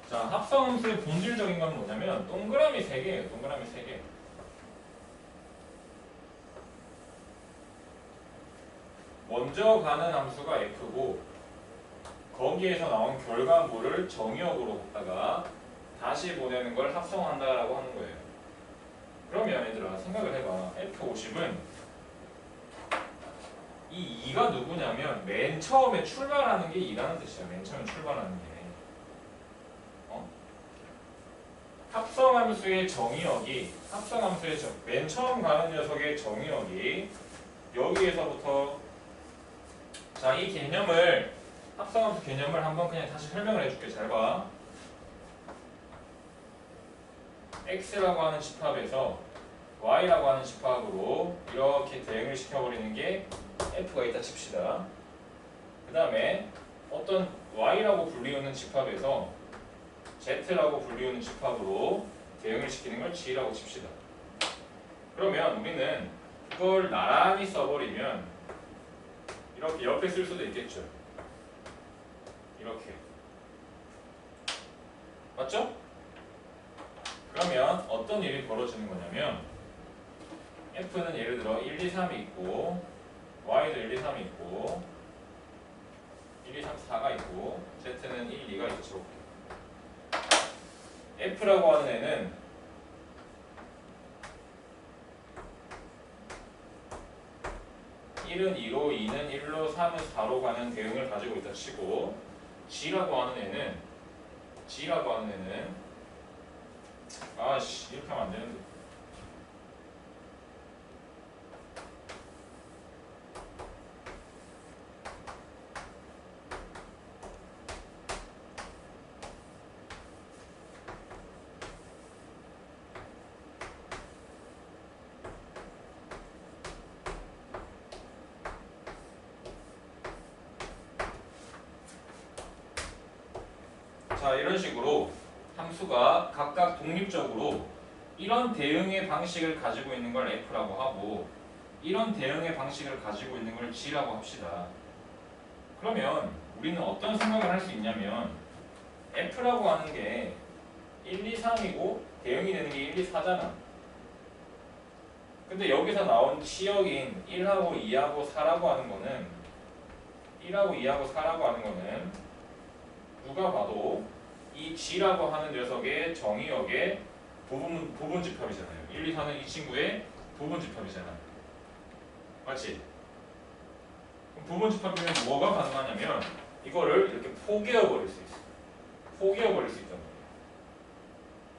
자, 합성함수의 본질적인 건 뭐냐면 동그라미 3개예요. 동그라미 3개. 먼저 가는 함수가 f고 거기에서 나온 결과물을 정의역으로 갖다가 다시 보내는 걸 합성한다라고 하는 거예요. 그러면 얘들아 생각을 해봐. F50은 이 2가 누구냐면 맨 처음에 출발하는 게 2라는 뜻이야. 맨 처음에 출발하는 게. 합성함수의 정의역이 맨 처음 가는 녀석의 정의역이 여기에서부터 자, 이 개념을 합성함수 개념을 한번 그냥 다시 설명을 해줄게. 잘 봐. x라고 하는 집합에서 y라고 하는 집합으로 이렇게 대응을 시켜버리는 게 f가 있다 칩시다. 그 다음에 어떤 y라고 불리우는 집합에서 z라고 불리우는 집합으로 대응을 시키는 걸 g라고 칩시다. 그러면 우리는 그걸 나란히 써버리면 이렇게 옆에 쓸 수도 있겠죠. 이렇게. 맞죠? 그러면 어떤 일이 벌어지는 거냐면 f는 예를 들어 1, 2, 3이 있고 y도 1, 2, 3이 있고 1, 2, 3, 4가 있고 z는 1, 2가 있죠. 저렇게. f라고 하는 애는 (1은 2로) (2는 1로) (3은 4로) 가는 대응을 가지고 있다 치고 g라고 하는 애는 아씨 이렇게 하면 안 되는데 자, 이런 식으로 함수가 각각 독립적으로 이런 대응의 방식을 가지고 있는 걸 f라고 하고 이런 대응의 방식을 가지고 있는 걸 g라고 합시다. 그러면 우리는 어떤 생각을 할 수 있냐면 f라고 하는 게 1, 2, 3이고 대응이 되는 게 1, 2, 4잖아. 근데 여기서 나온 치역인 1하고 2하고 4라고 하는 거는 1하고 2하고 4라고 하는 거는 누가 봐도 이 g라고 하는 녀석의 정의역의 부분집합이잖아요. 1, 2, 4는 이 친구의 부분집합이잖아. 맞지? 그럼 부분집합이면 뭐가 가능하냐면 이거를 이렇게 포개어버릴 수 있어. 포개어버릴 수 있단 말이야.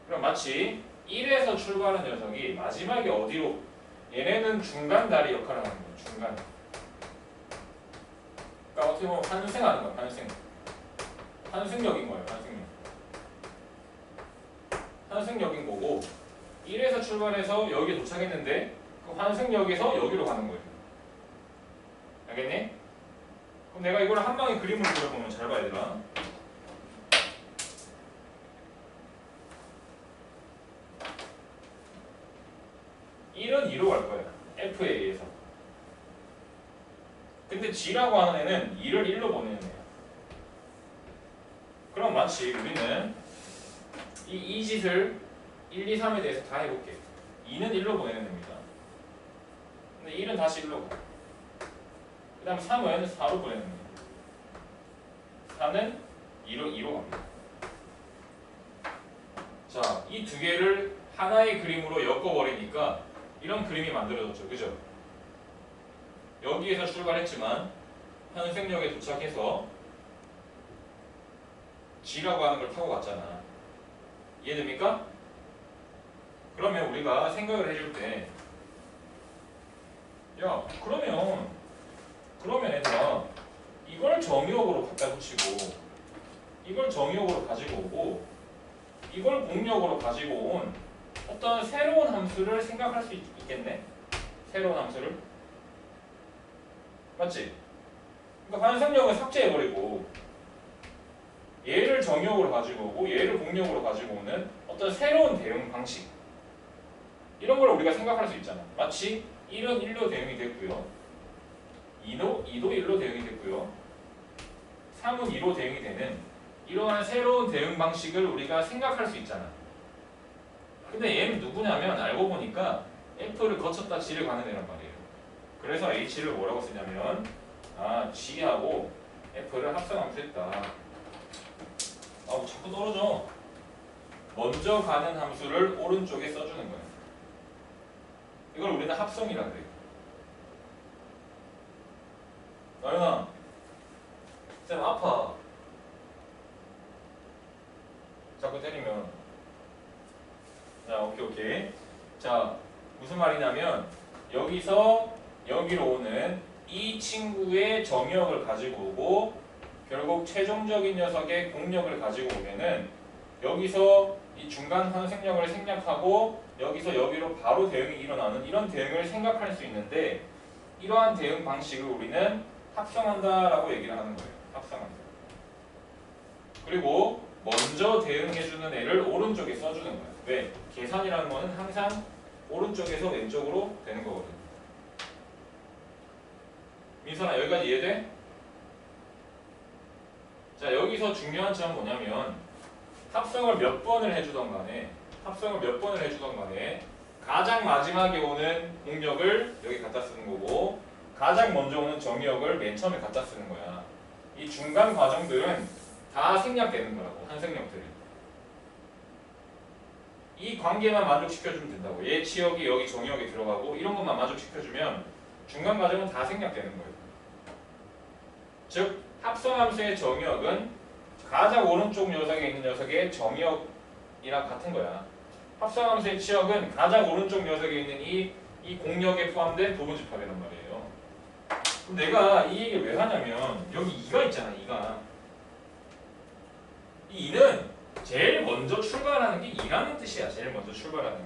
그럼 마치 1에서 출발한 녀석이 마지막에 어디로 얘네는 중간다리 역할을 하는 거야. 중간. 그러니까 어떻게 보면 환승하는 거야. 환승역인 거예요. 환승역인 거고 1에서 출발해서 여기에 도착했는데 그 환승역에서 여기로 가는 거예요. 알겠니? 그럼 내가 이걸 한 방에 그림으로 그려보면 잘 봐야 되나? (1은 2로 갈 거야. f에 의해서. 근데 g라고 하는 애는 2를 1로 보내는 애야. 그럼 마치 우리는 이 짓을 1, 2, 3에 대해서 다 해볼게. 2는 1로 보내는 겁니다. 근데 1은 다시 1로 가. 그 다음 3은 4로 보내는 겁니다. 4는 2로 갑니다. 자, 이 두 개를 하나의 그림으로 엮어버리니까 이런 그림이 만들어졌죠. 그죠? 여기에서 출발했지만 환승역에 도착해서 G라고 하는 걸 타고 갔잖아. 이해됩니까? 그러면 우리가 생각을 해줄 때 야, 그러면 얘들아 이걸 정의역으로 갖다 붙이고 이걸 정의역으로 가지고 오고 이걸 공역으로 가지고 온 어떤 새로운 함수를 생각할 수 있겠네? 새로운 함수를. 맞지? 그러니까 환승역을 삭제해버리고 얘를 정의역으로 가지고 오고 얘를 공역으로 가지고 오는 어떤 새로운 대응 방식 이런 걸 우리가 생각할 수 있잖아. 마치 1은 1로 대응이 됐고요. 2도 1로 대응이 됐고요. 3은 2로 대응이 되는 이러한 새로운 대응 방식을 우리가 생각할 수 있잖아. 근데 얘는 누구냐면 알고 보니까 F를 거쳤다 G를 가는 애란 말이에요. 그래서 H를 뭐라고 쓰냐면 G하고 F를 합성함수 했다. 자꾸 떨어져. 먼저 가는 함수를 오른쪽에 써주는 거야. 이걸 우리는 합성이라 그래요. 나연아, 쌤 아파. 자꾸 때리면. 자, 오케이. 자, 무슨 말이냐면 여기서 여기로 오는 이 친구의 정의역을 가지고 오고 결국 최종적인 녀석의 공역을 가지고 오면은 여기서 이 중간 환생력을 생략하고 여기서 여기로 바로 대응이 일어나는 이런 대응을 생각할 수 있는데 이러한 대응 방식을 우리는 합성한다라고 얘기를 하는 거예요. 합성한다. 그리고 먼저 대응해주는 애를 오른쪽에 써주는 거예요. 왜? 계산이라는 거는 항상 오른쪽에서 왼쪽으로 되는 거거든. 민선아, 여기까지 이해돼? 자, 여기서 중요한 점은 뭐냐면 합성을 몇 번을 해주던 간에 가장 마지막에 오는 공역을 여기 갖다 쓰는 거고 가장 먼저 오는 정의역을 맨 처음에 갖다 쓰는 거야. 이 중간 과정들은 다 생략되는 거라고, 한생력들이. 이 관계만 만족시켜주면 된다고. 얘 치역이 여기 정의역에 들어가고 이런 것만 만족시켜주면 중간 과정은 다 생략되는 거예요. 즉 합성함수의 정의역은 가장 오른쪽 녀석에 있는 녀석의 정의역이랑 같은 거야. 합성함수의 치역은 가장 오른쪽 녀석에 있는 이 공역에 포함된 부분집합이란 말이에요. 그럼 내가 이 얘기를 왜 하냐면 여기 2가 있잖아. 2가. 이 2는 제일 먼저 출발하는 게 2라는 뜻이야. 제일 먼저 출발하는 게.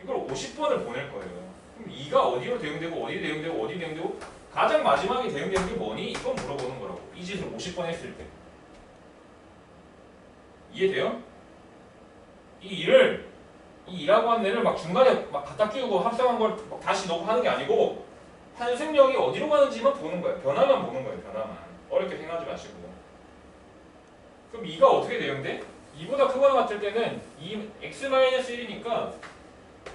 이걸 50번을 보낼 거예요. 그럼 2가 어디로 대응되고 어디 대응되고 어디 대응되고 가장 마지막에 대응되는 게 뭐니? 이건 물어보는 거라고. 이 짓을 50번 했을 때. 이해돼요? 이 2라고 하는 애를 막 중간에 막 갖다 끼우고 합성한 걸 막 다시 넣고 하는 게 아니고 한생력이 어디로 가는지만 보는 거예요. 변화만 보는 거예요. 변화만. 어렵게 생각하지 마시고. 그럼 2가 어떻게 대응돼? 2보다 크거나 같을 때는 x-1이니까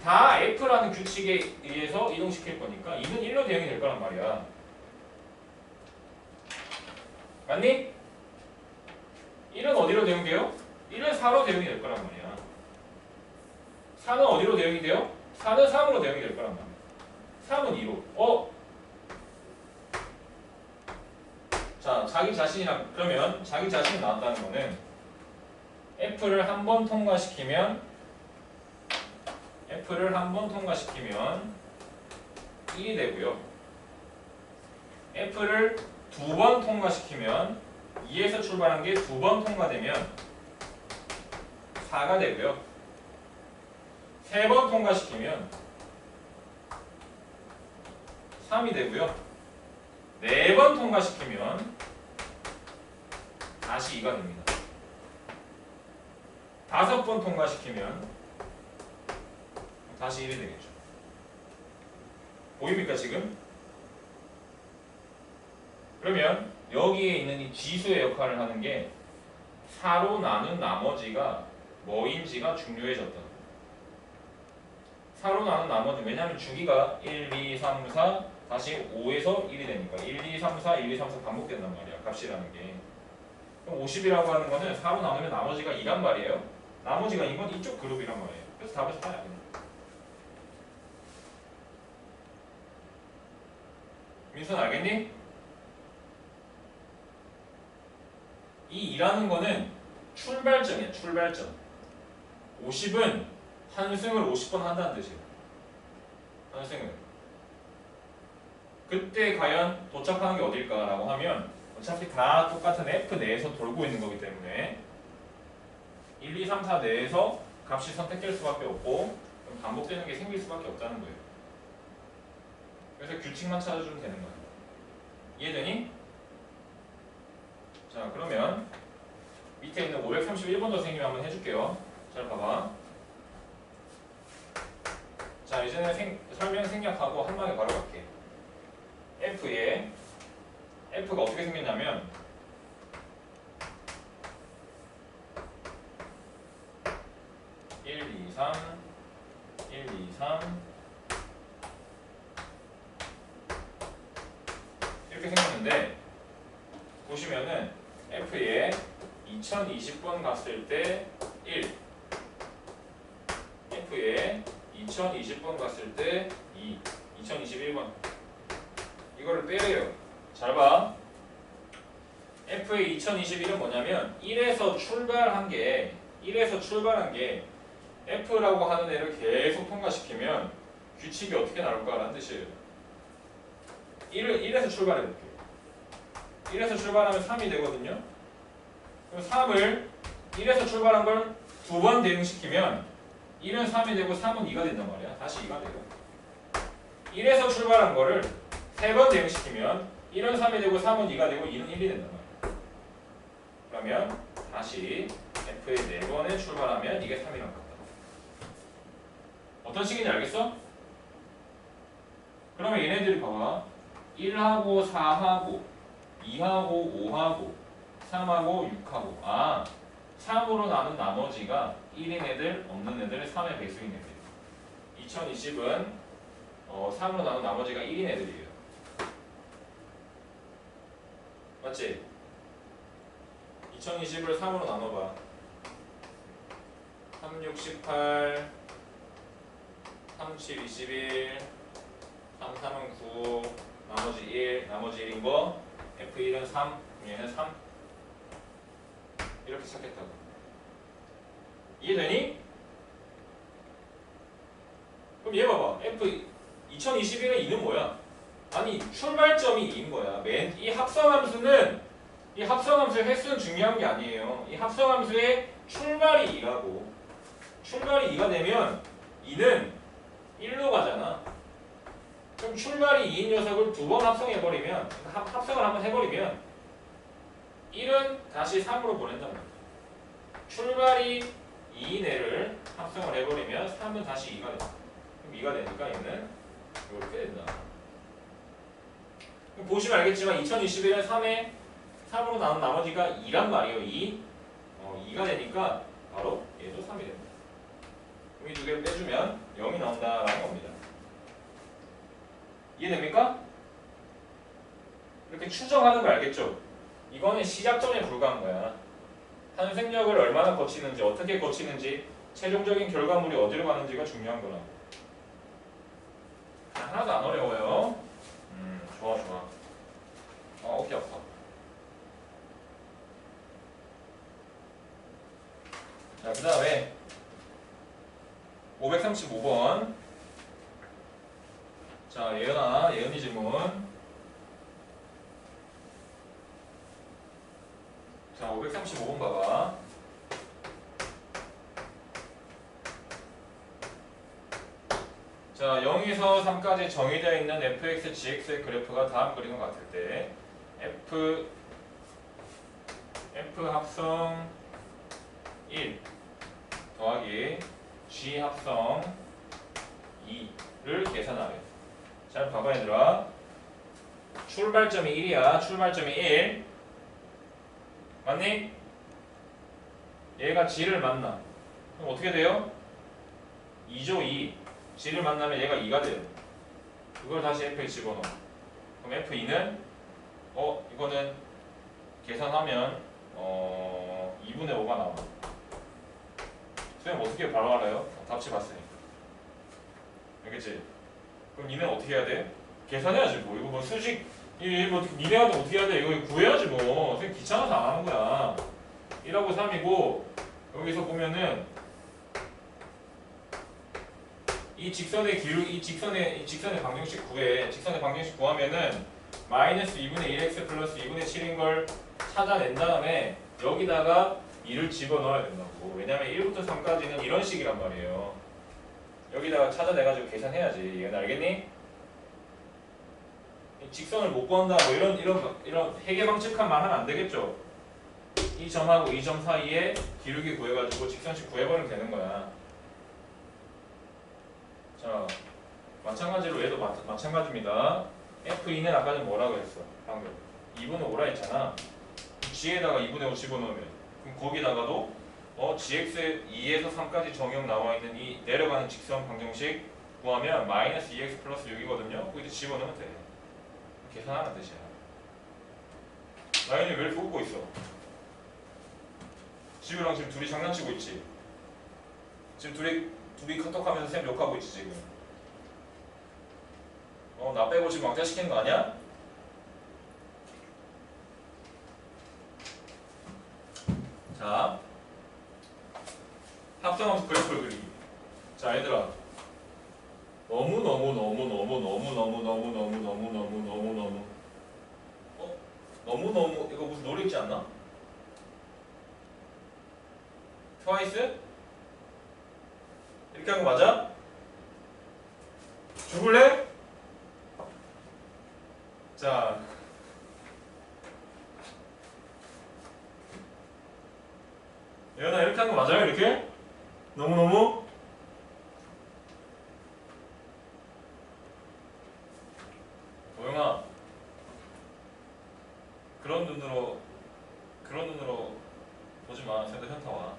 다 f라는 규칙에 의해서 이동시킬 거니까 2는 1로 대응이 될 거란 말이야. 맞니? 1은 어디로 대응돼요? 1은 4로 대응이 될 거란 말이야. 4는 어디로 대응이 돼요? 4는 3으로 대응이 될 거란 말이야. 3은 2로. 자, 자기 자신이랑 그러면 자기 자신이 나왔다는 거는 F를 한 번 통과시키면 1이 되고요. F를 2번 통과시키면 2에서 출발한 게 2번 통과되면 4가 되고요. 3번 통과시키면 3이 되고요. 4번 통과시키면 다시 2가 됩니다. 5번 통과시키면 다시 1이 되겠죠. 보입니까 지금? 그러면 여기에 있는 이 지수의 역할을 하는 게 4로 나눈 나머지가 뭐인지가 중요해졌다. 4로 나눈 나머지, 왜냐하면 주기가 1, 2, 3, 4 다시 5에서 1이 되니까 1, 2, 3, 4, 1, 2, 3, 4 반복된단 말이야. 값이라는 게. 그럼 50이라고 하는 거는 4로 나누면 나머지가 2란 말이에요. 나머지가 이건 이쪽 그룹이란 말이에요. 그래서 답을 사야 돼요. 민선 알겠니? 이 2라는 거는 출발점이야. 출발점. 50은 환승을 50번 한다는 뜻이에요. 환승을. 그때 과연 도착하는 게 어딜까라고 하면 어차피 다 똑같은 F 내에서 돌고 있는 거기 때문에 1, 2, 3, 4 내에서 값이 선택될 수밖에 없고 그럼 반복되는 게 생길 수밖에 없다는 거예요. 그래서 규칙만 찾아주면 되는 거예요. 이해되니? 자, 그러면 밑에 있는 531번도 선생님이 한번 해줄게요. 잘 봐봐. 자, 이제는 설명 생략하고 한 방에 바로 갈게. F가 어떻게 생겼냐면 3, 1, 2, 3 이렇게 생겼는데 보시면은 F에 2020번 갔을 때 1, F에 2020번 갔을 때 2, 2021번 이거를 빼래요. 잘 봐. F의 2021은 뭐냐면 1에서 출발한 게 F라고 하는 애를 계속 통과시키면 규칙이 어떻게 나올 거라는 뜻이에요. 1에서 출발해 볼게요. 1에서 출발하면 3이 되거든요. 그럼 3을 1에서 출발한 걸 2번 대응시키면 1은 3이 되고 3은 2가 된단 말이야. 다시 2가 돼요. 1에서 출발한 거를 3번 대응시키면 1은 3이 되고 3은 2가 되고 2는 1이 된단 말이야. 그러면 다시 F의 4번에 출발하면 이게 3이랑 같다. 어떤 식인지 알겠어? 그러면 얘네들이 봐봐. 1하고 4하고 2하고 5하고 3하고 6하고 3으로 나눈 나머지가 1인 애들, 없는 애들, 3의 배수인 애들. 2020은 3으로 나눈 나머지가 1인 애들이에요. 맞지? 2020을 3으로 나눠봐. 3, 6, 18 3, 7, 21 3, 3은 9 나머지 1, 나머지 1인 거 F1은 3, 얘는 3 이렇게 시작했다고. 이해되니? 그럼 얘 봐봐. F 2021의 2는 뭐야? 아니 출발점이 2인 거야. 이 합성함수의 횟수는 중요한 게 아니에요. 이 합성함수의 출발이 2라고. 출발이 2가 되면 2는 1로 가잖아. 그럼 출발이 2인 녀석을 2번 합성해버리면, 합성을 한번 해버리면 1은 다시 3으로 보낸단 말이야. 출발이 2인 애를 합성을 해버리면 3은 다시 2가 된다. 그럼 2가 되니까 얘는 이렇게 된다. 그럼 보시면 알겠지만 2021은 3으로 나눈 나머지가 2란 말이에요. 2가 되니까 바로 얘도 3이 됩니다. 이 두 개를 빼주면 0이 나온다라는 겁니다. 이해됩니까? 이렇게 추정하는 거 알겠죠? 이거는 시작점에 불과한 거야. 탄생력을 얼마나 거치는지, 어떻게 거치는지, 최종적인 결과물이 어디로 가는지가 중요한 거라고. 하나도 안 어려워요. 좋아. 어깨 아파. 자, 그 다음에 535번. 자, 예은이 질문. 자, 535번 봐봐. 자, 0에서 3까지 정의되어 있는 fx, gx의 그래프가 다음 그림과 같을 때 f 합성 1 더하기 g 합성 2를 계산하래. 잘 봐봐 얘들아. 출발점이 1이야. 출발점이 1 맞니? 얘가 g를 만나. 그럼 어떻게 돼요? 2죠 2. g를 만나면 얘가 2가 돼요. 그걸 다시 f에 집어넣어. 그럼 f2는 이거는 계산하면 2분의 5가 나와. 선생님 어떻게 바로 알아요? 답지 봤으니까. 알겠지? 그럼 니네 어떻게 해야 돼? 계산해야지 뭐. 이거 뭐 수직 뭐 니네한테 어떻게 해야 돼? 이거 구해야지 뭐. 선생님 귀찮아서 안 하는 거야. 1하고 3이고 여기서 보면은 이 직선의 방정식 구해. 직선의 방정식 구하면은 마이너스 2분의 1x 플러스 2분의 7인 걸 찾아낸 다음에 여기다가 2를 집어넣어야 된다고. 왜냐면 1부터 3까지는 이런 식이란 말이에요. 여기다가 찾아내가지고 계산해야지. 이건 알겠니? 직선을 못 구한다 뭐 이런 해계방측한 말 하면 안 되겠죠? 이 점하고 이 점 사이에 기울기 구해가지고 직선식 구해버리면 되는 거야. 자, 마찬가지로 얘도 마찬가지입니다. F2는 아까 전 뭐라고 했어? 방금 2분의 5라 했잖아. G에다가 2분의 5 집어넣으면 그럼 거기다가도 gx 2에서 3까지 정의역 나와 있는 이 내려가는 직선 방정식 구하면 마이너스 2x 플러스 6이거든요. 거기다 집어넣으면 돼. 계산하는 뜻이야. 나연이 왜 이렇게 웃고 있어? 지우랑 지금 둘이 장난치고 있지? 지금 둘이 카톡하면서 쌤 욕하고 있지 지금? 나 빼고 지금 왕따 시키는 거 아니야? 자, 합성함수 그래프를 그리기. 자, 얘들아, 너무 이거 무슨 노래 있지 않나? 트와이스? 이렇게 한 거 맞아? 죽을래? 자, 예은아 이렇게 한 거 맞아요? 이렇게? 너무? 오영아, 그런 눈으로 보지 마. 쌤도 현타 와.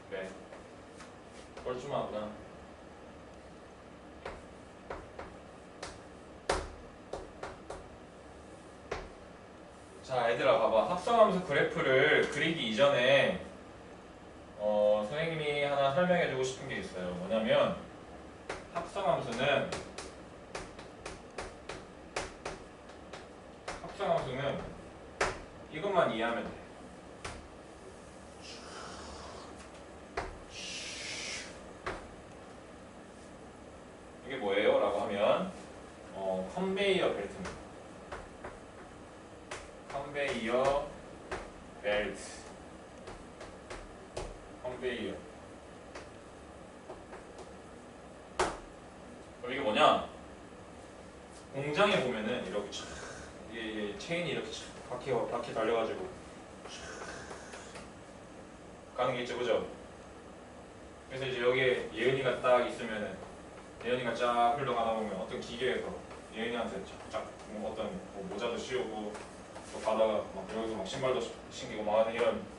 그래. 뻘쭘하구나. 자, 얘들아 봐봐. 합성함수 그래프를 그리기 이전에 선생님이 하나 설명해주고 싶은 게 있어요. 뭐냐면 합성함수는 이것만 이해하면 돼. 이게 뭐예요? 라고 하면 컨베이어 벨트입니다. 컨베이어 벨트. 컨베이어. 그럼 이게 뭐냐? 공장에 보면은 이렇게 이게 체인이 이렇게 바퀴 달려가지고 가는 게 있죠, 그죠? 그래서 이제 여기에 예은이가 딱 있으면은 예은이가 쫙 흘러가다 보면 어떤 기계에서 예은이한테 쫙 어떤 모자도 씌우고 또 가다가 막 여기서 막 신발도 신기고 막 하는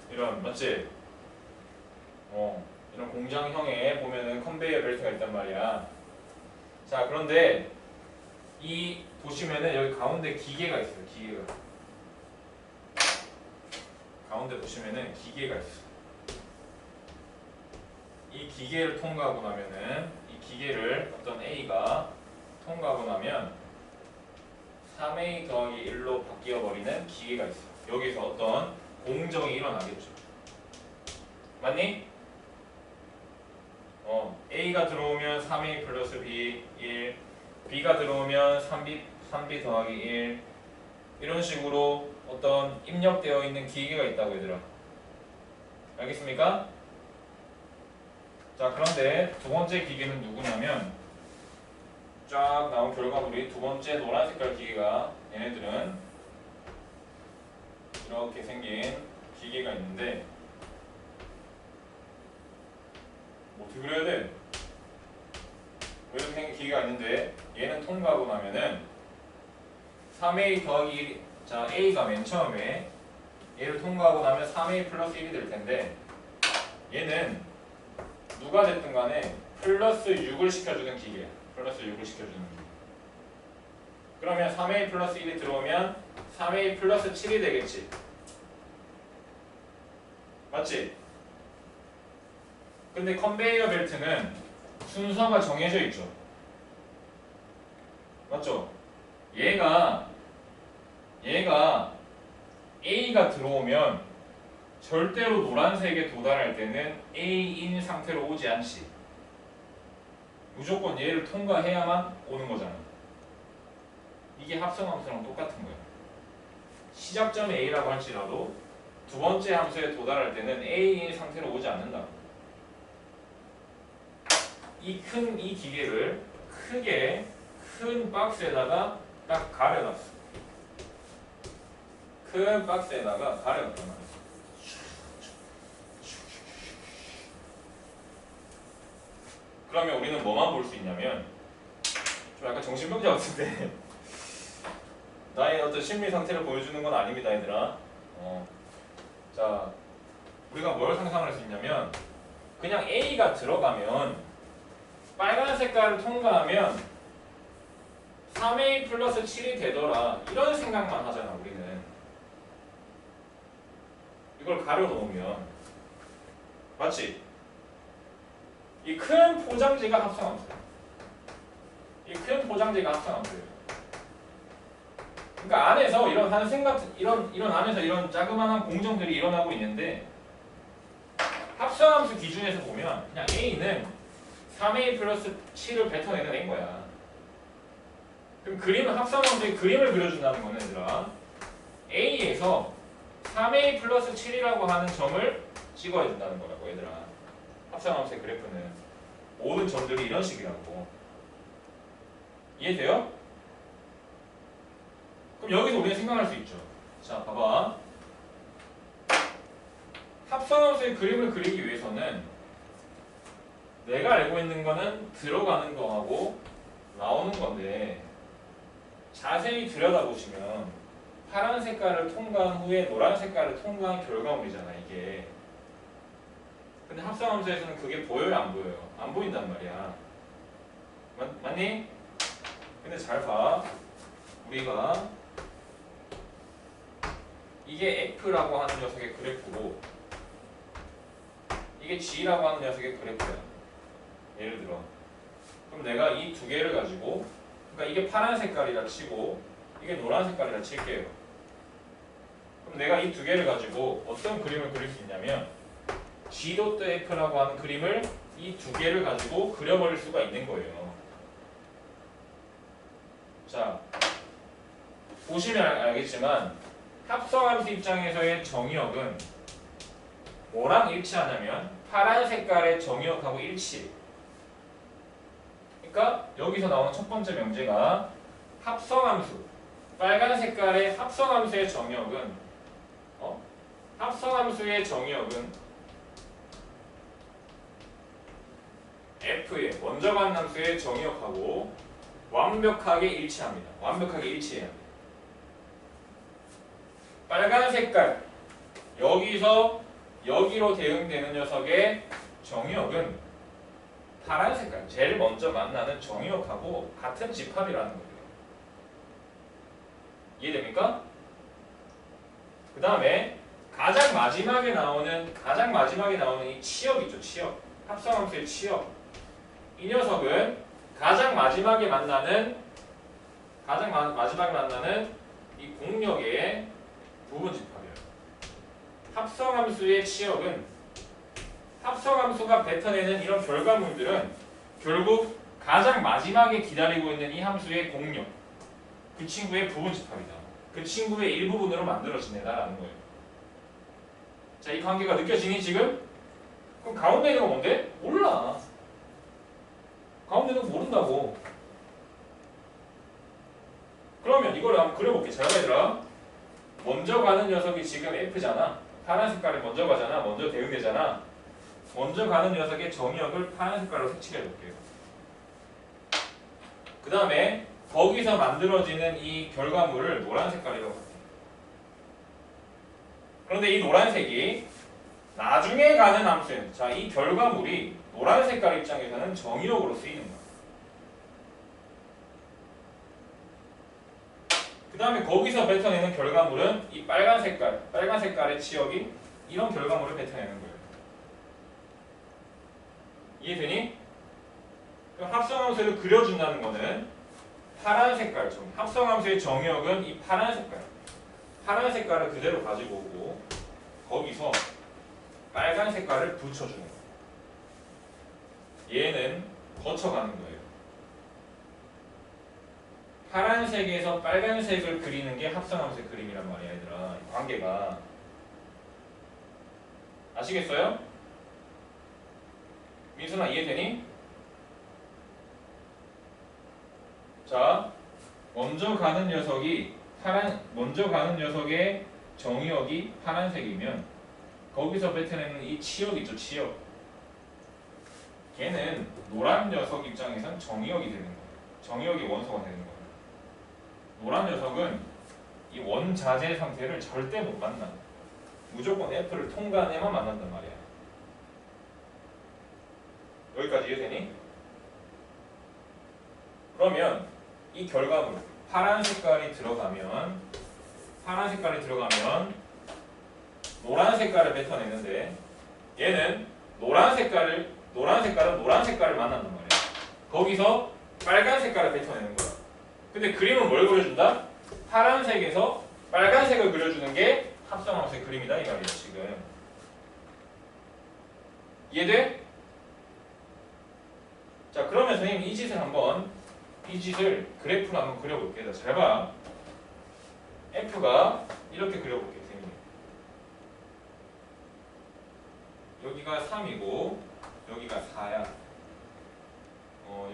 이런 맞지? 이런 공장형에 보면은 컨베이어 벨트가 있단 말이야. 자, 그런데 이 보시면은 여기 가운데 기계가 있어요. 기계가 가운데 보시면은 기계가 있어. 이 기계를 통과하고 나면은 이 기계를 어떤 A가 통과하고 나면 3A 더하기 1로 바뀌어버리는 기계가 있어. 여기서 어떤 공정이 일어나겠죠. 맞니? A가 들어오면 3A 플러스 B 1, B가 들어오면 3B 더하기 1 이런 식으로 어떤 입력되어 있는 기계가 있다고 얘들아. 알겠습니까? 자, 그런데 두 번째 기계는 누구냐면 쫙 나온 결과물이 두 번째 노란 색깔 기계가 얘네들은 이렇게 생긴 기계가 있는데 어떻게 그려야 돼? 이렇게 생긴 기계가 있는데 얘는 통과하고 나면은 3A 더하기 1, 자 A가 맨 처음에 얘를 통과하고 나면 3A 플러스 1이 될 텐데 얘는 누가 됐든 간에 플러스 6을 시켜주는 기계야. 플러스 6을 시켜주는 기계. 그러면 3A 플러스 1이 들어오면 3A 플러스 7이 되겠지. 맞지? 근데 컨베이어 벨트는 순서가 정해져 있죠. 맞죠? 얘가 A가 들어오면 절대로 노란색에 도달할 때는 A인 상태로 오지 않지. 무조건 얘를 통과해야만 오는 거잖아. 이게 합성함수랑 똑같은 거야. 시작점이 A라고 할지라도 두 번째 함수에 도달할 때는 A인 상태로 오지 않는다. 이 기계를 크게 큰 박스에다가 딱 가려놨어. 큰 박스에다가 가려놨단 말이야. 그러면 우리는 뭐만 볼 수 있냐면 좀 약간 정신병자 같은데 나의 어떤 심리 상태를 보여주는 건 아닙니다, 얘들아. 자, 우리가 뭘 상상할 수 있냐면 그냥 A가 들어가면 빨간 색깔을 통과하면 3A 플러스 7이 되더라 이런 생각만 하잖아 우리는. 이걸 가려놓으면 맞지? 이 큰 포장지가 합성함수야. 이 큰 포장지가 합성함수예요. 그러니까 안에서 이런 한생 같은 이런 안에서 이런 자그마한 공정들이 일어나고 있는데 합성함수 기준에서 보면 그냥 A는 3A 플러스 7을 뱉어내는 A인 거야. 그럼 그림을 합성함수의 그림을 그려준다는 거는 얘들아 A에서 3A 플러스 7이라고 하는 점을 찍어야 된다는 거라고 얘들아. 합성함수의 그래프는 모든 점들이 이런 식이라고. 이해돼요? 그럼 여기서 우리가 생각할 수 있죠. 자, 봐봐. 합성함수의 그림을 그리기 위해서는 내가 알고 있는 거는 들어가는 거하고 나오는 건데 자세히 들여다보시면 파란 색깔을 통과한 후에 노란 색깔을 통과한 결과물이잖아 이게. 근데 합성함수에서는 그게 보여요 안 보여요? 안 보인단 말이야. 맞니? 근데 잘 봐. 우리가 이게 F라고 하는 녀석의 그래프고 이게 G라고 하는 녀석의 그래프야. 예를 들어. 그럼 내가 이 두 개를 가지고 그러니까 이게 파란 색깔이라 치고 이게 노란 색깔이라 칠게요. 그럼 내가 이 두 개를 가지고 어떤 그림을 그릴 수 있냐면 G.F라고 하는 그림을 이 두 개를 가지고 그려버릴 수가 있는 거예요. 자, 보시면 알겠지만 합성함수 입장에서의 정의역은 뭐랑 일치하냐면 파란 색깔의 정의역하고 일치. 그러니까 여기서 나오는 첫 번째 명제가 합성함수, 빨간 색깔의 합성함수의 정의역은 합성함수의 정의역은 F의 먼저 가는 함수의 정의역하고 완벽하게 일치합니다. 완벽하게 일치해야 합니다. 빨간 색깔 여기서 여기로 대응되는 녀석의 정의역은 파란 색깔 제일 먼저 만나는 정의역하고 같은 집합이라는 거예요. 이해됩니까? 그 다음에 가장 마지막에 나오는 이 치역 있죠. 치역. 합성함수의 치역. 이 녀석은 가장 마지막에 만나는 이 공역의 부분 집합이에요. 합성함수의 치역은 합성함수가 뱉어내는 이런 결과물들은 결국 가장 마지막에 기다리고 있는 이 함수의 공역, 그 친구의 부분 집합이다. 그 친구의 일부분으로 만들어지네다라는 거예요. 자, 이 관계가 느껴지니 지금? 그럼 가운데 있는 건 뭔데? 몰라. 가운데 있는 거 모른다고. 그러면 이걸 한번 그려볼게. 잘 봐, 얘들아. 먼저 가는 녀석이 지금 F잖아. 파란 색깔이 먼저 가잖아. 먼저 대응되잖아. 먼저 가는 녀석의 정의역을 파란 색깔로 색칠해 볼게요. 그 다음에 거기서 만들어지는 이 결과물을 노란 색깔이라고 할게요. 그런데 이 노란색이 나중에 가는 함수예요. 자, 이 결과물이 노란 색깔 입장에서는 정의역으로 쓰이는 거야. 그 다음에 거기서 뱉어내는 결과물은 이 빨간 색깔의 치역이 이런 결과물을 뱉어내는 거예요. 이해되니? 그럼 합성함수를 그려준다는 거는 파란 색깔, 합성함수의 정의역은 이 파란 색깔을 그대로 가지고 오고 거기서 빨간 색깔을 붙여주는 거예요. 얘는 거쳐가는 거예요. 파란색에서 빨간색을 그리는 게 합성함수의 그림이란 말이야, 얘들아. 관계가. 아시겠어요? 민순아, 이해되니? 자, 먼저 가는 녀석의 정의역이 파란색이면 거기서 뱉어내는 이 치역 있죠, 치역. 걔는 노란 녀석 입장에선 정의역이 되는 거예요. 정의역이 원소가 되는 거예요. 노란 녀석은 이 원자재 상태를 절대 못 만나. 무조건 F를 통과한 애만 만난단 말이야. 여기까지 이해되니? 그러면 이 결과물 파란 색깔이 들어가면 노란 색깔을 뱉어내는데 얘는 노란 색깔은 노란 색깔을 만난단 말이야. 거기서 빨간 색깔을 뱉어내는 거야. 근데 그림은 뭘 그려준다? 파란색에서 빨간색을 그려주는 게 합성함수의 그림이다 이 말이야 지금. 이해돼? 자 그러면 선생님 이 짓을 그래프로 한번 그려볼게요. 잘 봐. F가 이렇게 그려볼게요. 선생님. 여기가 3이고 여기가 4야.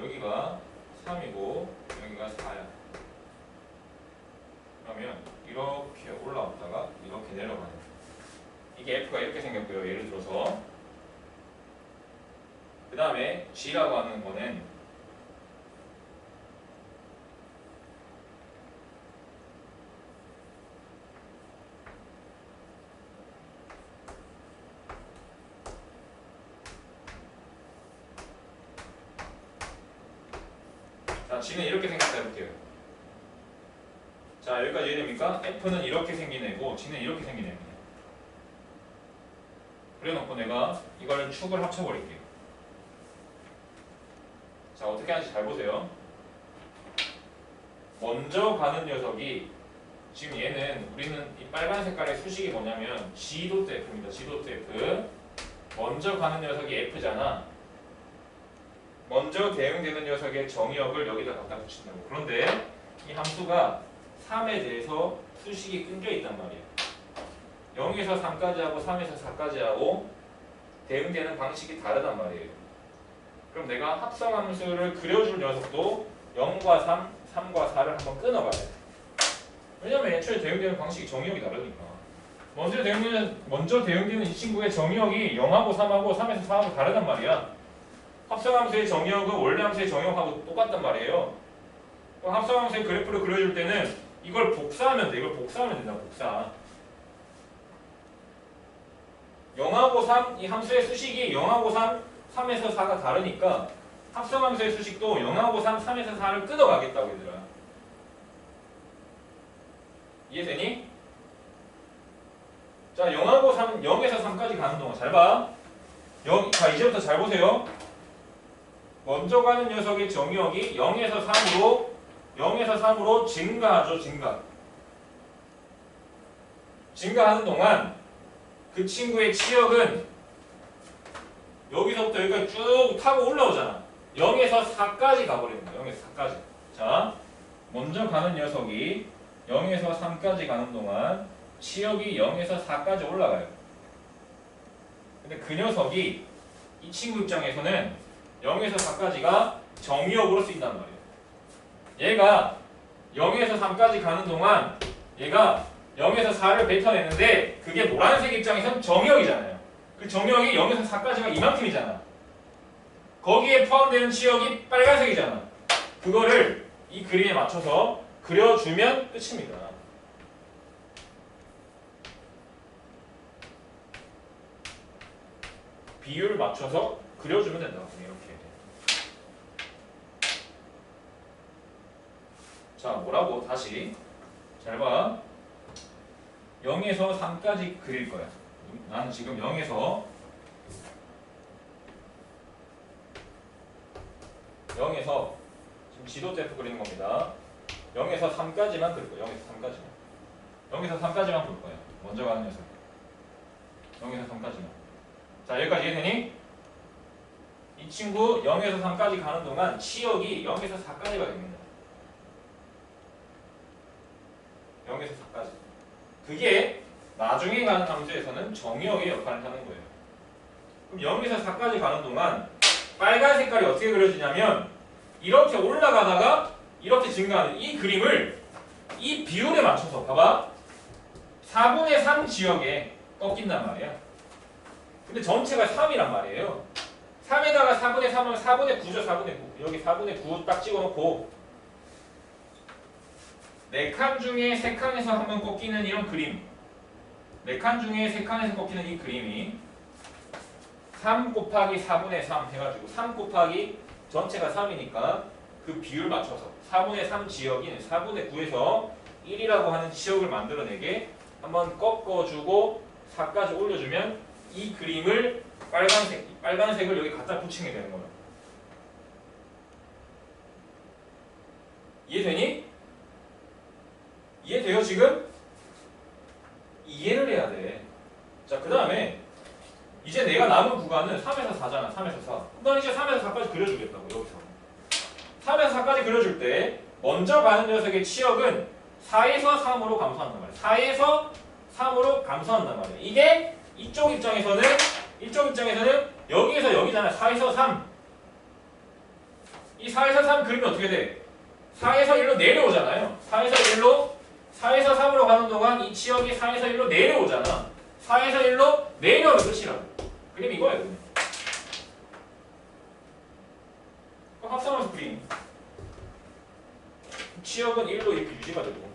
여기가 3이고 여기가 4야. 그러면 이렇게 올라왔다가 이렇게 내려가는 거야. 이게 F가 이렇게 생겼고요. 예를 들어서 그 다음에 G라고 하는 거는 자, G는 이렇게 생겼다 해볼게요. 자, 여기까지 이해됩니까? F는 이렇게 생긴 애고 G는 이렇게 생긴 애입니다. 그래놓고 내가 이걸 축을 합쳐버릴게요. 자, 어떻게 하는지 잘 보세요. 먼저 가는 녀석이 지금 얘는 우리는 이 빨간 색깔의 수식이 뭐냐면 G.F입니다. G.F. 먼저 가는 녀석이 F잖아. 먼저 대응되는 녀석의 정의역을 여기다 갖다 붙인다고. 그런데 이 함수가 3에 대해서 수식이 끊겨 있단 말이야. 0에서 3까지 하고 3에서 4까지 하고 대응되는 방식이 다르단 말이에요. 그럼 내가 합성함수를 그려줄 녀석도 0과 3, 3과 4를 한번 끊어봐야 돼. 왜냐면 애초에 대응되는 방식이 정의역이 다르니까. 먼저 대응되는 이 친구의 정의역이 0하고 3하고 3에서 4하고 다르단 말이야. 합성함수의 정의역은 원래 함수의 정의역하고 똑같단 말이에요. 그럼 합성함수의 그래프를 그려줄 때는 이걸 복사하면 돼. 이걸 복사하면 된다. 복사. 0하고 3, 이 함수의 수식이 0하고 3, 3에서 4가 다르니까 합성함수의 수식도 0하고 3, 3에서 4를 끊어가겠다고 얘들아. 이해되니? 자, 0하고 3, 0에서 3까지 가는 동안 잘 봐. 자, 이제부터 잘 보세요. 먼저 가는 녀석의 정의역이 0에서 3으로 증가하죠. 증가하는 동안 그 친구의 치역은 여기서부터 여기까지 쭉 타고 올라오잖아. 0에서 4까지 가버리는 거야. 0에서 4까지. 자, 먼저 가는 녀석이 0에서 3까지 가는 동안 치역이 0에서 4까지 올라가요. 근데 그 녀석이 이 친구 입장에서는 0에서 4까지가 정의역으로 쓰인단 말이에요. 얘가 0에서 3까지 가는 동안 얘가 0에서 4를 뱉어내는데 그게 노란색 입장에서는 정의역이잖아요. 그 정의역이 0에서 4까지가 이만큼이잖아. 거기에 포함되는 치역이 빨간색이잖아. 그거를 이 그림에 맞춰서 그려주면 끝입니다. 비율 맞춰서 그려주면 된다고. 이렇게. 자, 뭐라고? 다시. 잘 봐. 0에서 3까지 그릴 거야. 나는 지금 0에서 지금 지도대표 그리는 겁니다. 0에서 3까지만 그릴 거야. 0에서 3까지만 볼 거야. 먼저 가는 녀석. 0에서 3까지만. 자, 여기까지 이해되니? 이 친구 0에서 3까지 가는 동안 치역이 0에서 4까지가 됩니다. 0에서 4까지. 그게 나중에 가는 함수에서는 정의역의 역할을 하는 거예요. 그럼 0에서 4까지 가는 동안 빨간 색깔이 어떻게 그려지냐면 이렇게 올라가다가 이렇게 증가하는 이 그림을 이 비율에 맞춰서 봐봐. 4분의 3 지역에 꺾인단 말이야. 근데 전체가 3이란 말이에요. 3에다가 4분의 3하면 4분의 9죠. 4분의 9. 여기 4분의 9 딱 찍어놓고 4칸 중에 3칸에서 한번 꺾이는 이런 그림. 4칸 중에 3칸에서 꺾이는 이 그림이 3 곱하기 4분의 3 해가지고 3 곱하기 전체가 3이니까 그 비율 맞춰서 4분의 3 지역인 4분의 9에서 1이라고 하는 지역을 만들어내게 한번 꺾어주고 4까지 올려주면 이 그림을 빨간색을 여기 갖다 붙이게 되는 거예요. 이해되니? 이해돼요 지금? 이해를 해야 돼. 자, 그 다음에 이제 내가 남은 구간은 3에서 4잖아. 3에서 4. 그럼 이제 3에서 4까지 그려주겠다고 여기서. 3에서 4까지 그려줄 때 먼저 가는 녀석의 치역은 4에서 3으로 감소한단 말이야. 4에서 3으로 감소한단 말이야. 이게 이쪽 입장에서는 여기에서 여기잖아. 4에서 3. 이 4에서 3 그리면 어떻게 돼? 4에서 1로 내려오잖아요. 4에서 3으로 가는 동안 이 치역이 4에서 1로 내려오잖아. 4에서 1로 내려오면 끝이라고. 그림 이거예요. 그림. 합성함수 그림. 치역은 1로 이렇게 유지가 되고.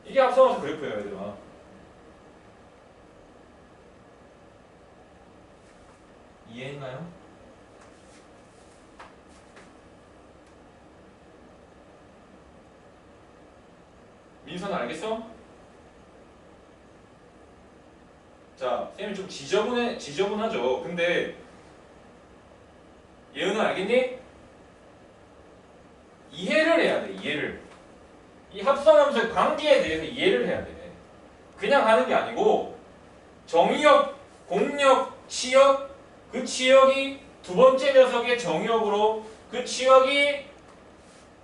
이게 합성함수 그래프예요, 얘들아. 이해했나요? 민서는 알겠어? 자, 쌤이 좀 지저분하죠. 근데 예은은 알겠니? 이해를 해야 돼. 이해를. 이 합성함수의 관계에 대해서 이해를 해야 돼. 그냥 하는 게 아니고 정의역, 공역, 치역, 그 치역이 두 번째 녀석의 정의역으로 그 치역이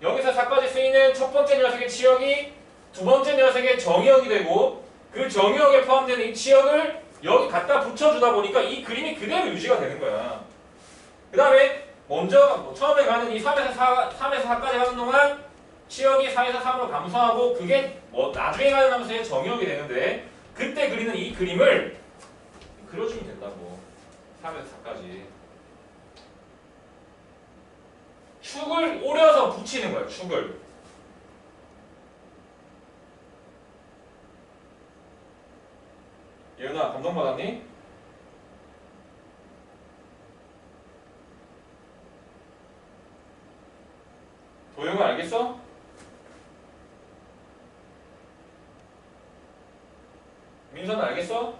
여기서 4까지 쓰이는 첫 번째 녀석의 치역이 두 번째 녀석의 정의역이 되고 그 정의역에 포함되는 이 치역을 여기 갖다 붙여주다 보니까 이 그림이 그대로 유지가 되는 거야. 그 다음에 먼저 처음에 가는 이 3에서 4까지 가는 동안 치역이 4에서 3으로 감소하고 그게 나중에 가는 함수의 정의역이 되는데 그때 그리는 이 그림을 그려주면 된다고. 3에서 4까지. 축을 오려서 붙이는 거야. 축을. 예은아 감동받았니? 도영아 알겠어? 민서는 알겠어?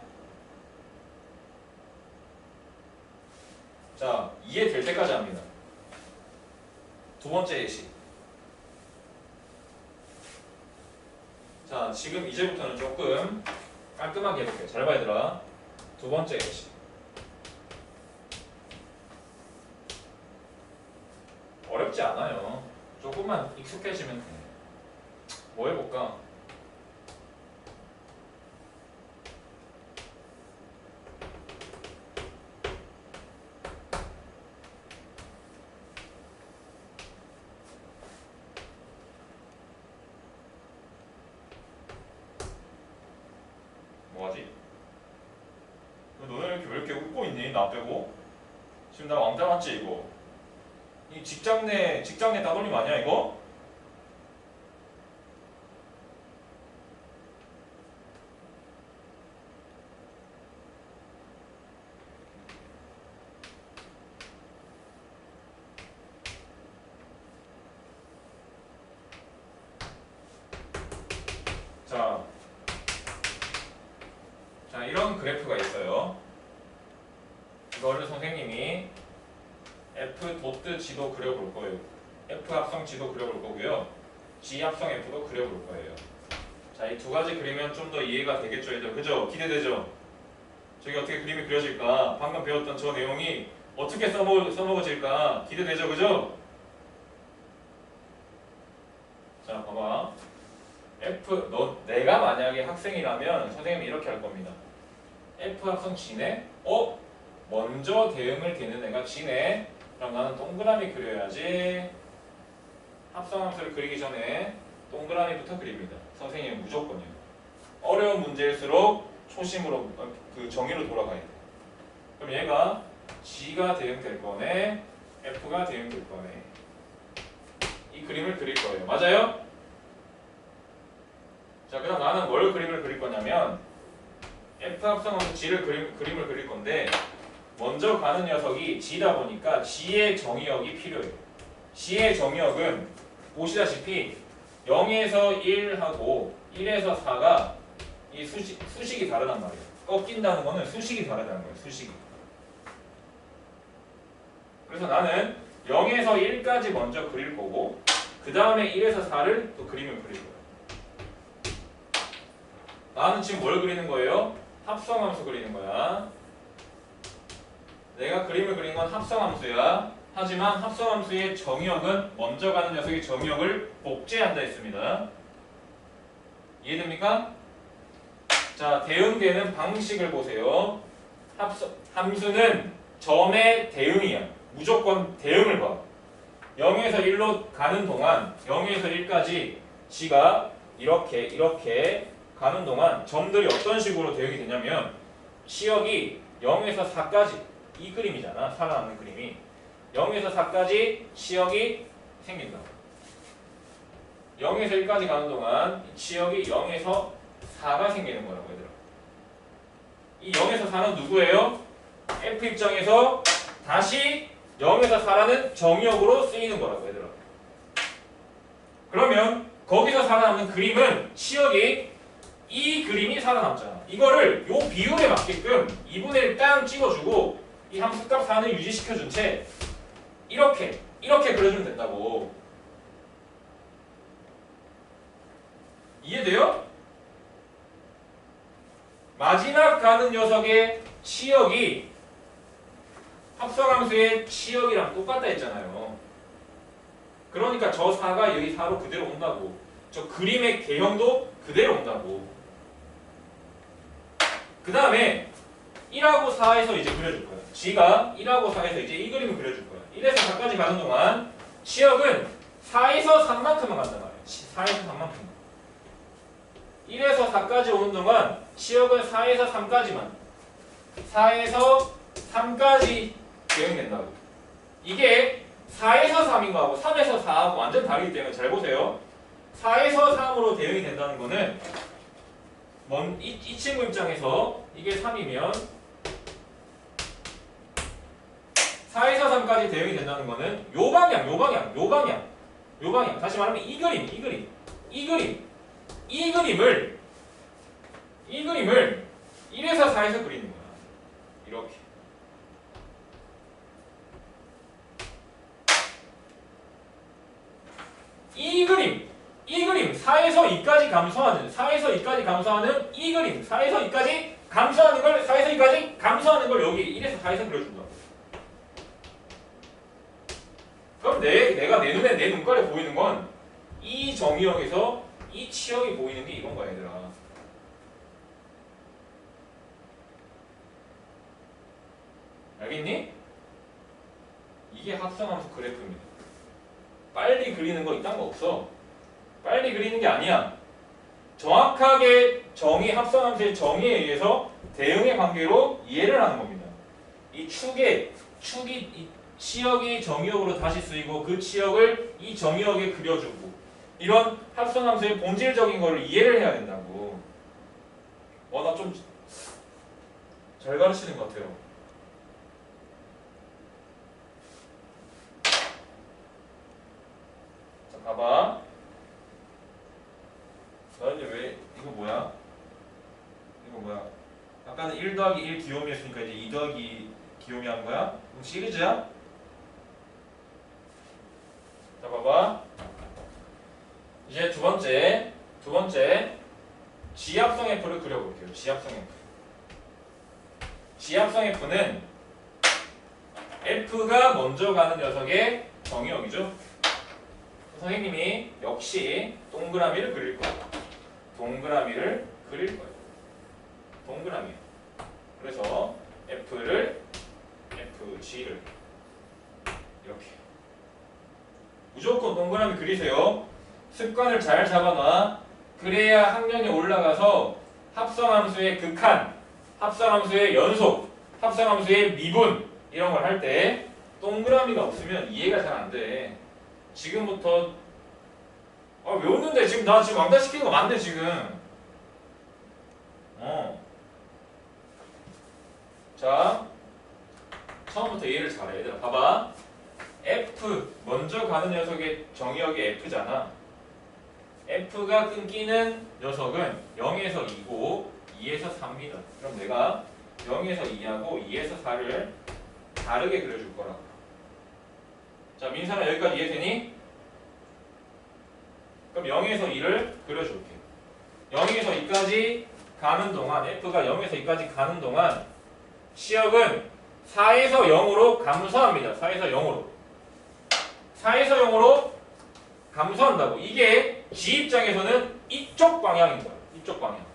자, 이해될 때까지 합니다. 두 번째 예시. 자, 지금 이제부터는 조금 깔끔하게 해볼게요. 잘 봐 얘들아. 두 번째 예시. 어렵지 않아요. 조금만 익숙해지면 돼. 뭐 해볼까? 뭐하지? 너네 왜 이렇게 웃고 있니? 나 빼고? 지금 나 왕따 맞지 이거? 이 직장 내 따돌림 아니야 이거? 자, 이런 그래프가 있어요. 이거를 선생님이 F 도트 지도 그려볼 거예요. F 합성 지도 그려볼 거고요. G 합성 F도 그려볼 거예요. 자, 이 두 가지 그리면 좀 더 이해가 되겠죠, 얘들. 그죠? 기대되죠? 저기 어떻게 그림이 그려질까? 방금 배웠던 저 내용이 어떻게 써먹어질까? 기대되죠, 그죠? 자, 봐봐. 내가 만약에 학생이라면 선생님이 이렇게 할 겁니다. F 합성 G네? 먼저 대응을 되는 애가 G네? 그럼 나는 동그라미 그려야지. 합성함수를 그리기 전에 동그라미부터 그립니다. 선생님은 무조건이요. 어려운 문제일수록 초심으로, 그 정의로 돌아가야 돼. 그럼 얘가 G가 대응될 거네, F가 대응될 거네. 이 그림을 그릴 거예요. 맞아요? 자, 그다음 나는 뭘 그림을 그릴 거냐면 F 합성함수 G를 그림을 그릴 건데 먼저 가는 녀석이 G다 보니까 G의 정의역이 필요해요. G의 정의역은 보시다시피 0에서 1하고 1에서 4가 이 수식이 다르단 말이에요. 꺾인다는 거는 수식이 다르다는 거예요. 수식이. 그래서 나는 0에서 1까지 먼저 그릴 거고 그 다음에 1에서 4를 또 그림을 그릴 거예요. 나는 지금 뭘 그리는 거예요? 합성함수 그리는 거야. 내가 그림을 그린 건 합성함수야. 하지만 합성함수의 정의역은 먼저 가는 녀석의 정의역을 복제한다 했습니다. 이해됩니까? 자, 대응되는 방식을 보세요. 함수는 점의 대응이야. 무조건 대응을 봐. 0에서 1로 가는 동안 0에서 1까지 G가 이렇게 가는 동안 점들이 어떤 식으로 대응이 되냐면 치역이 0에서 4까지 이 그림이잖아. 살아남는 그림이 0에서 4까지 치역이 생긴다. 0에서 1까지 가는 동안 치역이 0에서 4가 생기는 거라고 얘들아. 이 0에서 4는 누구예요? F 입장에서 다시 0에서 4라는 정의역으로 쓰이는 거라고 얘들아. 그러면 거기서 살아남는 그림은 치역이 이 그림이 살아남잖아. 이거를 요 비율에 맞게끔 2분의 1 땅 찍어주고 이 함수값 4는 유지시켜준 채 이렇게 그려주면 된다고. 이해돼요? 마지막 가는 녀석의 치역이 합성함수의 치역이랑 똑같다 했잖아요. 그러니까 저 4가 여기 4로 그대로 온다고. 저 그림의 개형도 그대로 온다고. 그 다음에 1하고 4에서 이제 그려줄 거야. G가 1하고 4에서 이제 이 그림을 그려줄 거야. 1에서 4까지 가는 동안 치역은 4에서 3만큼만 간단 말이야. 4에서 3만큼. 1에서 4까지 오는 동안 치역은 4에서 3까지만. 4에서 3까지 대응된다고. 이게 4에서 3인 거하고 3에서 4하고 완전 다르기 때문에 잘 보세요. 4에서 3으로 대응이 된다는 거는 이 친구 입장에서 이게 3이면 4에서 3까지 대응이 된다는 거는 요 방향. 다시 말하면 이 그림을 1에서 4에서 그리는 거야. 이렇게. 이 그림 4에서 2까지 감소하는 이 그림 4에서 2까지 감소하는 걸 여기 1에서 4에서 그려준다. 그럼 내가 내 눈에 내 눈깔에 보이는 건 이 정의역에서 이 치역이 보이는 게 이건 거야 얘들아. 알겠니? 이게 합성함수 그래프입니다. 빨리 그리는 거 이딴 거 없어. 빨리 그리는 게 아니야. 정확하게 합성함수의 정의에 의해서 대응의 관계로 이해를 하는 겁니다. 이 축이 이 치역이 정의역으로 다시 쓰이고 그 치역을 이 정의역에 그려주고 이런 합성함수의 본질적인 거를 이해를 해야 된다고. 나 좀 잘 가르치는 것 같아요. 자, 봐봐. 너희들 왜 이거 뭐야? 아까는 1 더하기 1 귀요미였으니까 이제 2 더하기 귀요미 한 거야? 그럼 시리즈야? 자, 봐봐. 이제 두 번째 지합성 F를 그려볼게요. 지합성 F는 F가 먼저 가는 녀석의 정의역이죠. 선생님이 역시 동그라미를 그릴 거예요. 동그라미. 그래서 FG를 이렇게 무조건 동그라미 그리세요. 습관을 잘 잡아놔. 그래야 학년이 올라가서 합성함수의 극한, 합성함수의 연속, 합성함수의 미분 이런 걸 할 때 동그라미가 없으면 이해가 잘 안 돼. 지금부터 외웠는데 지금 나 지금 왕따시키는 거 맞네 지금. 자, 처음부터 이해를 잘해. 얘들아, 봐봐. F, 먼저 가는 녀석의 정의역이 F잖아. F가 끊기는 녀석은 0에서 2고 2에서 4입니다. 그럼 내가 0에서 2하고 2에서 4를 다르게 그려줄 거라고. 자, 민선아 여기까지 이해되니? 그럼 0에서 2를 그려줄게. 0에서 2까지 가는 동안, F가 0에서 2까지 가는 동안 시역은 4에서 0으로 감소합니다. 4에서 0으로. 4에서 0으로 감소한다고. 이게 G 입장에서는 이쪽 방향인 거야. 이쪽 방향.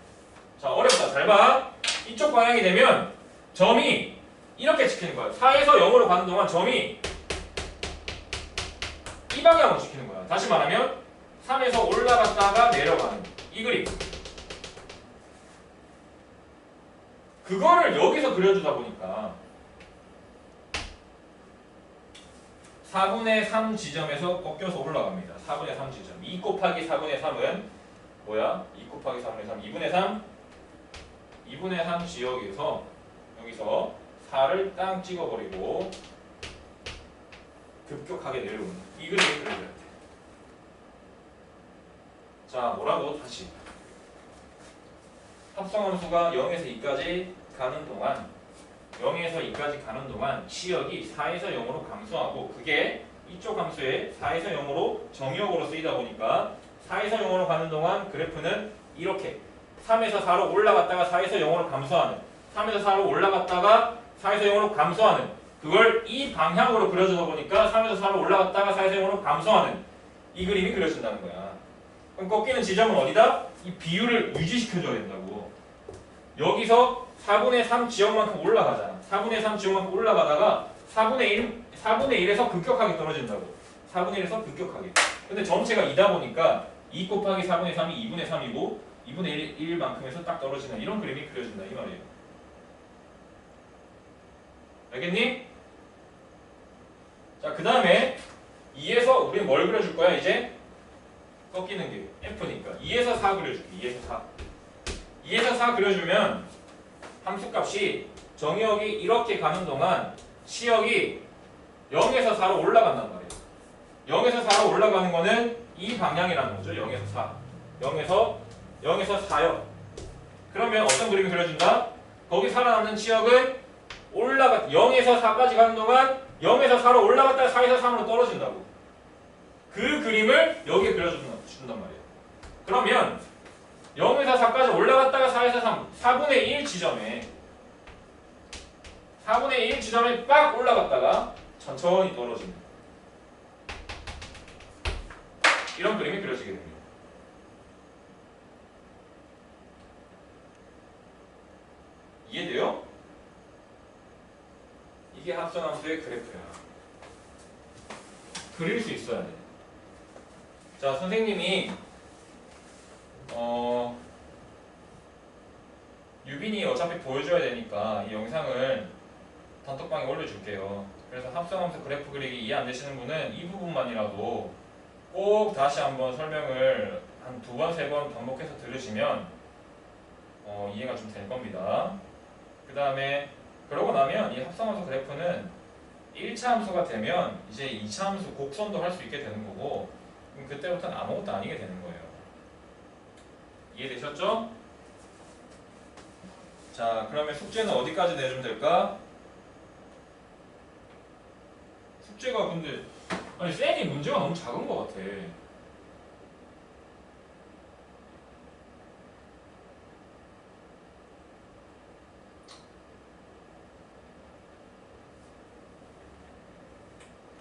자, 어렵다. 잘 봐. 이쪽 방향이 되면 점이 이렇게 찍히는 거야. 4에서 0으로 가는 동안 점이 이 방향으로 찍히는 거야. 다시 말하면 3에서 올라갔다가 내려가는 이 그림. 그거를 여기서 그려주다 보니까 4분의 3 지점에서 꺾여서 올라갑니다. 4분의 3 지점. 2 곱하기 4분의 3은 뭐야? 2 곱하기 4분의 3. 2분의 3? 2분의 3 지역에서 여기서 4를 땅 찍어버리고 급격하게 내려오는 이 그림을 그려줘야 돼. 자, 뭐라고? 다시. 합성함수가 0에서 2까지 가는 동안 0에서 2까지 가는 동안 시역이 4에서 0으로 감소하고 그게 이쪽 함수에 4에서 0으로 정의역으로 쓰이다 보니까 4에서 0으로 가는 동안 그래프는 이렇게 3에서 4로 올라갔다가 4에서 0으로 감소하는 3에서 4로 올라갔다가 4에서 0으로 감소하는 그걸 이 방향으로 그려주다 보니까 3에서 4로 올라갔다가 4에서 0으로 감소하는 이 그림이 그려진다는 거야. 그럼 꺾이는 지점은 어디다? 이 비율을 유지시켜줘야 된다고. 여기서 4분의 3 지역만큼 올라가잖아. 4분의 3 지역만큼 올라가다가 4분의 1에서 급격하게 떨어진다고. 4분의 1에서 급격하게. 근데 전체가 2다 보니까 2 곱하기 4분의 3이 2분의 3이고 2분의 1만큼에서 딱 떨어지는 이런 그림이 그려진다 이 말이에요. 알겠니? 자, 그 다음에 2에서 우리는 뭘 그려줄 거야 이제? 꺾이는 게 F니까 2에서 4 그려줄게. 2에서 4 2에서 4 그려주면 함수값이 정의역이 이렇게 가는 동안 시역이 0에서 4로 올라간단 말이에요. 0에서 4로 올라가는 거는 이 방향이라는 거죠. 0에서 4 0에서 4요. 그러면 어떤 그림이 그려진다? 거기 살아남는 시역은 0에서 4까지 가는 동안 0에서 4로 올라갔다가 4에서 3으로 떨어진다고. 그 그림을 여기에 그려준단 말이에요. 그러면 0에서 4까지 올라갔다가 4에서 3, 4분의 1 지점에 4분의 1 지점에 빡 올라갔다가 천천히 떨어지는 이런 그림이 그려지게 됩니다. 이해돼요? 이게 합성함수의 그래프야. 그릴 수 있어야 돼. 자, 선생님이 유빈이 어차피 보여줘야 되니까 이 영상을 단톡방에 올려줄게요. 그래서 합성함수 그래프 그리기 이해 안 되시는 분은 이 부분만이라도 꼭 다시 한번 설명을 한 2번, 3번 반복해서 들으시면 이해가 좀 될 겁니다. 그 다음에 그러고 나면 이 합성함수 그래프는 1차 함수가 되면 이제 2차 함수 곡선도 할 수 있게 되는 거고 그때부터는 아무것도 아니게 되는 거예요. 이해되셨죠? 자, 그러면 숙제는 어디까지 내주면 될까? 숙제가 근데 아니 쌤이 문제가 너무 작은 것 같아.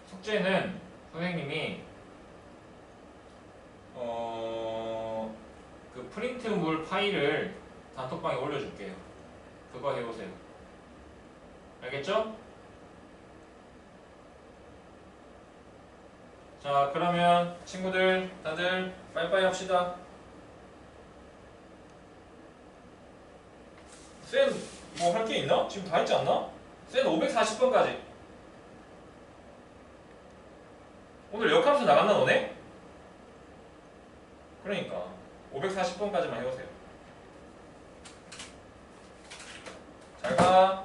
숙제는 선생님이 그 프린트물 파일을 단톡방에 올려줄게요. 그거 해보세요. 알겠죠? 자, 그러면 친구들 다들 빠이빠이 합시다. 쌤 뭐 할 게 있나? 지금 다 했지 않나? 쌤 540번까지. 오늘 역함수 나갔나 너네? 그러니까 540번까지만 해보세요. 잘 가.